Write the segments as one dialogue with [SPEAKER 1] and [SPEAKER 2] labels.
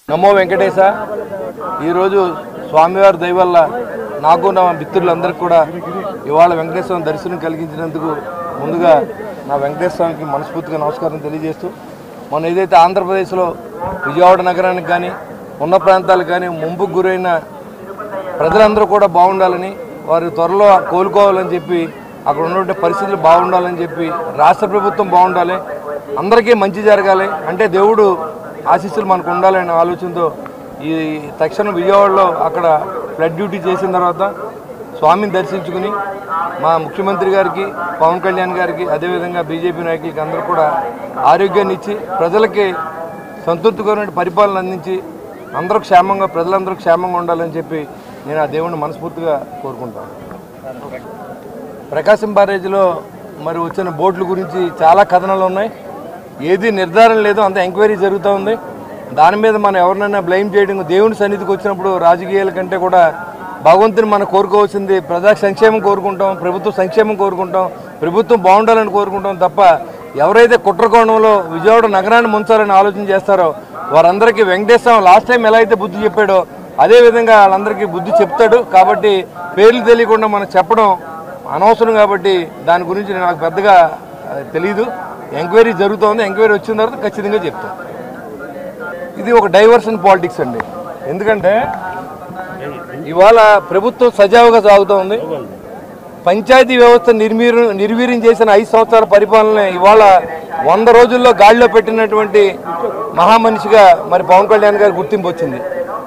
[SPEAKER 1] నమో వెంకటేశ ఈరోజు స్వామివారి దయ వల్ల నాకు నా మిత్రులందరికీ కూడా ఇవాళ వెంకటేశ్వరం దర్శనం కలిగించినందుకు ముందుగా నా వెంకటేశ్వరానికి మనస్ఫూర్తిగా నమస్కారం తెలియజేస్తూ మనం ఏదైతే ఆంధ్రప్రదేశ్లో విజయవాడ నగరానికి కానీ ఉన్న ప్రాంతాలకు కానీ ముంపుకు గురైన ప్రజలందరూ కూడా బాగుండాలని వారు త్వరలో కోలుకోవాలని చెప్పి అక్కడ ఉన్నటువంటి పరిస్థితులు బాగుండాలని చెప్పి రాష్ట్ర ప్రభుత్వం బాగుండాలి, అందరికీ మంచి జరగాలి అంటే దేవుడు ఆశీస్సులు మనకు ఉండాలనే ఆలోచనతో ఈ తక్షణం విజయవాడలో అక్కడ ఫ్లడ్ డ్యూటీ చేసిన తర్వాత స్వామిని దర్శించుకుని మా ముఖ్యమంత్రి గారికి, పవన్ కళ్యాణ్ గారికి, అదేవిధంగా బీజేపీ నాయకులకి అందరూ కూడా ఆరోగ్యాన్ని ఇచ్చి ప్రజలకి సంతృప్తికరమైన పరిపాలన అందించి అందరూ క్షేమంగా, ప్రజలందరూ క్షేమంగా ఉండాలని చెప్పి నేను ఆ దేవుడిని మనస్ఫూర్తిగా కోరుకుంటాను. ప్రకాశం బ్యారేజ్లో మరి వచ్చిన బోట్ల గురించి చాలా కథనాలు ఉన్నాయి, ఏది నిర్ధారణ లేదు, అంత ఎంక్వైరీ జరుగుతూ ఉంది. దాని మీద మనం ఎవరినైనా బ్లేమ్ చేయడం, దేవుని సన్నిధికి వచ్చినప్పుడు రాజకీయాల కంటే కూడా భగవంతుని మనం కోరుకోవాల్సింది ప్రజా సంక్షేమం కోరుకుంటాం, ప్రభుత్వ సంక్షేమం కోరుకుంటాం, ప్రభుత్వం బాగుండాలని కోరుకుంటాం తప్ప ఎవరైతే కుట్రకోణంలో విజయవాడ నగరాన్ని ముంచాలని ఆలోచన చేస్తారో వారందరికీ వెంకటేశ్వరం లాస్ట్ టైం ఎలా అయితే బుద్ధి చెప్పాడో అదేవిధంగా వాళ్ళందరికీ బుద్ధి చెప్తాడు. కాబట్టి పేర్లు తెలియకుండా మనం చెప్పడం అనవసరం, కాబట్టి దాని గురించి నాకు పెద్దగా తెలీదు. ఎంక్వైరీ జరుగుతోంది, ఎంక్వైరీ వచ్చిన తర్వాత ఖచ్చితంగా చెప్తాను. ఇది ఒక డైవర్షన్ పాలిటిక్స్ అండి, ఎందుకంటే ఇవాళ ప్రభుత్వం సజావుగా సాగుతోంది. పంచాయతీ వ్యవస్థ నిర్వీర్యం చేసిన 5 సంవత్సరాల పరిపాలన ఇవాళ 100 రోజుల్లో గాడిలో పెట్టినటువంటి మహామనిషిగా మరి పవన్ కళ్యాణ్ గారి గుర్తింపు వచ్చింది.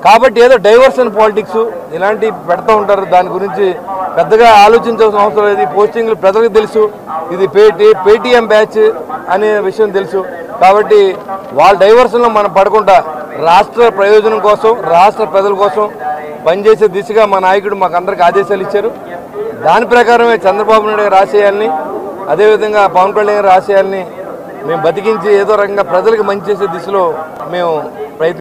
[SPEAKER 1] కాబట్టి ఏదో డైవర్షన్ పాలిటిక్స్ ఇలాంటివి పెడతా ఉంటారు, దాని గురించి పెద్దగా ఆలోచించాల్సిన అవసరం లేదు. పోస్టింగ్లు ప్రజలకు తెలుసు, ఇది పేటీఎం బ్యాచ్ అనే విషయం తెలుసు. కాబట్టి వాళ్ళ డైవర్షన్లో మనం పడకుండా రాష్ట్ర ప్రయోజనం కోసం, రాష్ట్ర ప్రజల కోసం పనిచేసే దిశగా మా నాయకుడు మాకు అందరికి ఆదేశాలు ఇచ్చారు. దాని ప్రకారమే చంద్రబాబు నాయుడు గారి ఆశయాల్ని, అదేవిధంగా పవన్ కళ్యాణ్ గారి ఆశయాల్ని మేము బతికించి ఏదో రకంగా ప్రజలకు మంచి చేసే దిశలో మేము ప్రయత్నం